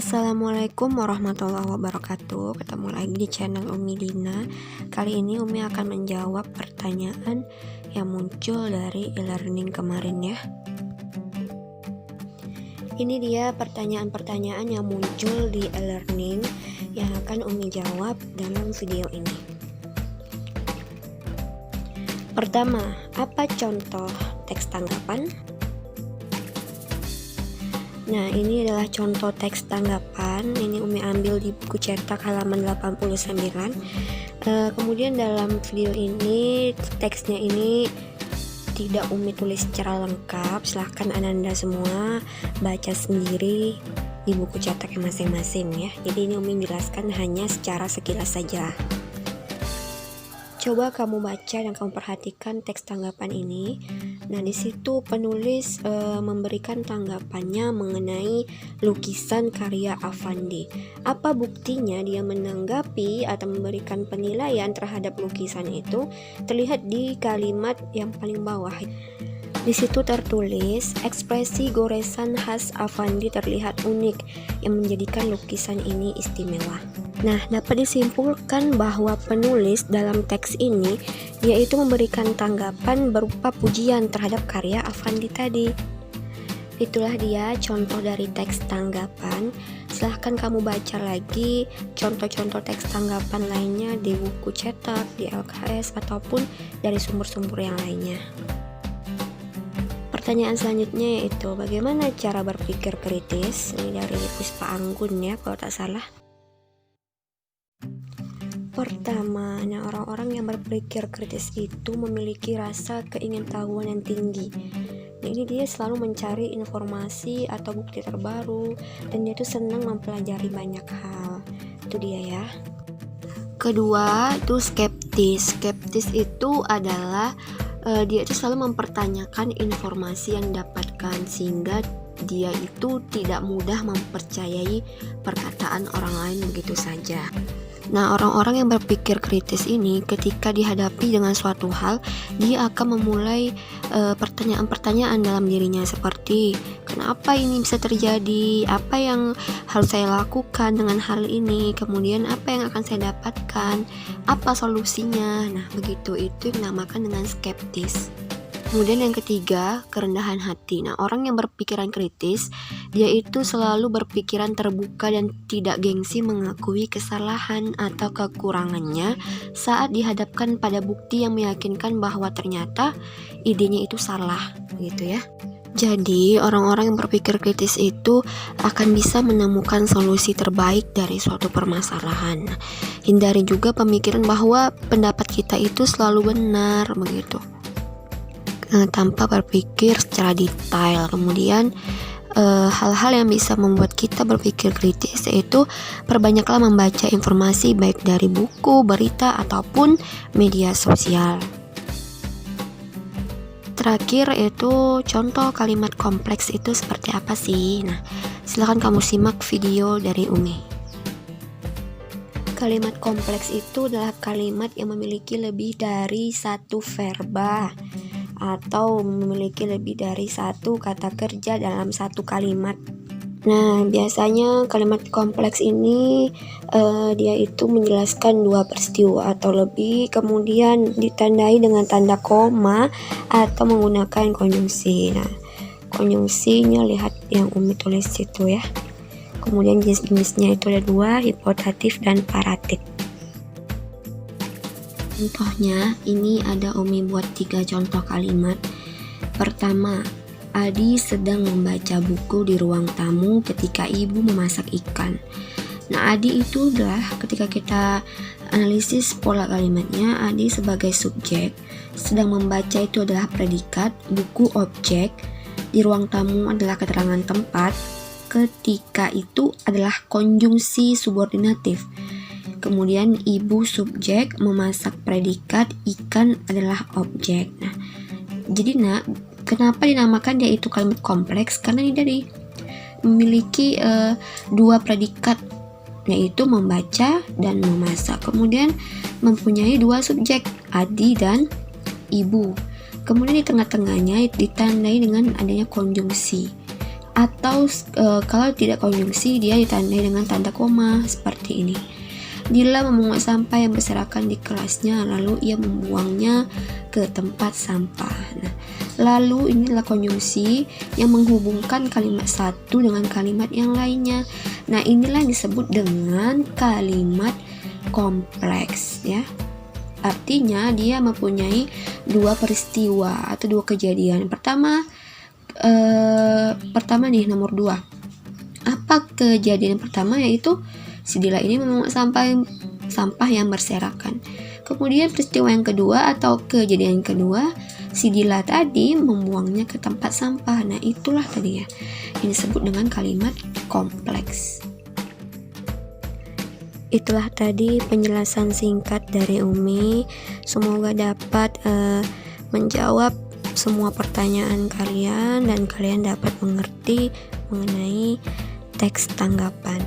Assalamualaikum warahmatullahi wabarakatuh. Ketemu lagi di channel Umi Dina. Kali ini Umi akan menjawab pertanyaan yang muncul dari e-learning kemarin ya. Ini dia pertanyaan-pertanyaan yang muncul di e-learning yang akan Umi jawab dalam video ini. Pertama, apa contoh teks tanggapan? Nah, ini adalah contoh teks tanggapan. Ini Umi ambil di buku cetak halaman 89. Kemudian dalam video ini teksnya ini tidak Umi tulis secara lengkap. Silahkan Ananda semua baca sendiri di buku cetak masing-masing ya. Jadi ini Umi jelaskan hanya secara sekilas saja. Coba kamu baca dan kamu perhatikan teks tanggapan ini. Nah, di situ penulis memberikan tanggapannya mengenai lukisan karya Affandi. Apa buktinya dia menanggapi atau memberikan penilaian terhadap lukisan itu? Terlihat di kalimat yang paling bawah. Di situ tertulis, ekspresi goresan khas Affandi terlihat unik yang menjadikan lukisan ini istimewa. Nah, dapat disimpulkan bahwa penulis dalam teks ini yaitu memberikan tanggapan berupa pujian terhadap karya Affandi tadi. Itulah dia contoh dari teks tanggapan. Silahkan kamu baca lagi contoh-contoh teks tanggapan lainnya di buku cetak, di LKS, ataupun dari sumber-sumber yang lainnya. Pertanyaan selanjutnya yaitu bagaimana cara berpikir kritis? Ini dari Puspa Anggun ya kalau tak salah. Pertama, orang-orang yang berpikir kritis itu memiliki rasa keingintahuan yang tinggi. Nah, ini dia selalu mencari informasi atau bukti terbaru dan dia itu senang mempelajari banyak hal. Itu dia ya. Kedua, itu skeptis. Skeptis itu adalah dia itu selalu mempertanyakan informasi yang didapatkan sehingga dia itu tidak mudah mempercayai perkataan orang lain begitu saja. Nah, orang-orang yang berpikir kritis ini ketika dihadapi dengan suatu hal, dia akan memulai pertanyaan-pertanyaan dalam dirinya seperti kenapa ini bisa terjadi, apa yang harus saya lakukan dengan hal ini, kemudian apa yang akan saya dapatkan, apa solusinya. Nah, begitu itu dinamakan dengan skeptis. Kemudian yang ketiga, kerendahan hati. Nah, orang yang berpikiran kritis, dia itu selalu berpikiran terbuka dan tidak gengsi mengakui kesalahan atau kekurangannya saat dihadapkan pada bukti yang meyakinkan bahwa ternyata idenya itu salah, gitu ya. Jadi, orang-orang yang berpikir kritis itu akan bisa menemukan solusi terbaik dari suatu permasalahan. Hindari juga pemikiran bahwa pendapat kita itu selalu benar, begitu. Tanpa berpikir secara detail. Kemudian hal-hal yang bisa membuat kita berpikir kritis yaitu perbanyaklah membaca informasi baik dari buku, berita, ataupun media sosial. Terakhir yaitu contoh kalimat kompleks itu seperti apa sih? Nah, silakan kamu simak video dari Umi. Kalimat kompleks itu adalah kalimat yang memiliki lebih dari satu verba atau memiliki lebih dari satu kata kerja dalam satu kalimat. Nah, biasanya kalimat kompleks ini dia itu menjelaskan dua peristiwa atau lebih, kemudian ditandai dengan tanda koma atau menggunakan konjungsi. Nah, konjungsinya lihat yang Umi tulis situ ya. Kemudian jenis-jenisnya itu ada dua, hipotatif dan paratif. Contohnya, ini ada Umi buat 3 contoh kalimat. Pertama, Adi sedang membaca buku di ruang tamu ketika ibu memasak ikan. Nah, Adi itu adalah ketika kita analisis pola kalimatnya, Adi sebagai subjek, sedang membaca itu adalah predikat, buku objek, di ruang tamu adalah keterangan tempat, ketika itu adalah konjungsi subordinatif. Kemudian ibu subjek, memasak predikat, ikan adalah objek. Nah, jadi kenapa dinamakan dia itu kalimat kompleks? Karena dia memiliki dua predikat, yaitu membaca dan memasak. Kemudian mempunyai dua subjek, Adi dan ibu. Kemudian di tengah-tengahnya ditandai dengan adanya konjungsi. Atau kalau tidak konjungsi, dia ditandai dengan tanda koma seperti ini. Dila memungut sampah yang berserakan di kelasnya, lalu ia membuangnya ke tempat sampah. Nah, lalu inilah konjungsi yang menghubungkan kalimat satu dengan kalimat yang lainnya. Nah, inilah yang disebut dengan kalimat kompleks ya. Artinya dia mempunyai dua peristiwa atau dua kejadian. Pertama nih, nomor 2. Apa kejadian pertama? Yaitu si Dila ini memungut sampah yang berserakan. Kemudian peristiwa yang kedua atau kejadian yang kedua, si Dila tadi membuangnya ke tempat sampah. Nah, itulah tadi ya yang disebut dengan kalimat kompleks. Itulah tadi penjelasan singkat dari Umi. Semoga dapat menjawab semua pertanyaan kalian dan kalian dapat mengerti mengenai teks tanggapan.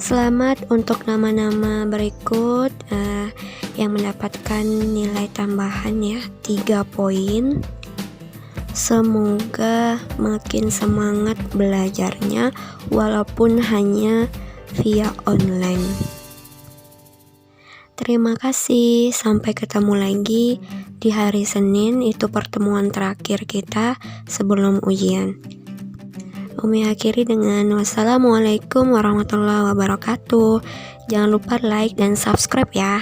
Selamat untuk nama-nama berikut yang mendapatkan nilai tambahan ya, 3 poin. Semoga makin semangat belajarnya walaupun hanya via online. Terima kasih, sampai ketemu lagi di hari Senin, itu pertemuan terakhir kita sebelum ujian. Umi akhiri dengan wassalamualaikum warahmatullahi wabarakatuh. Jangan lupa like dan subscribe ya.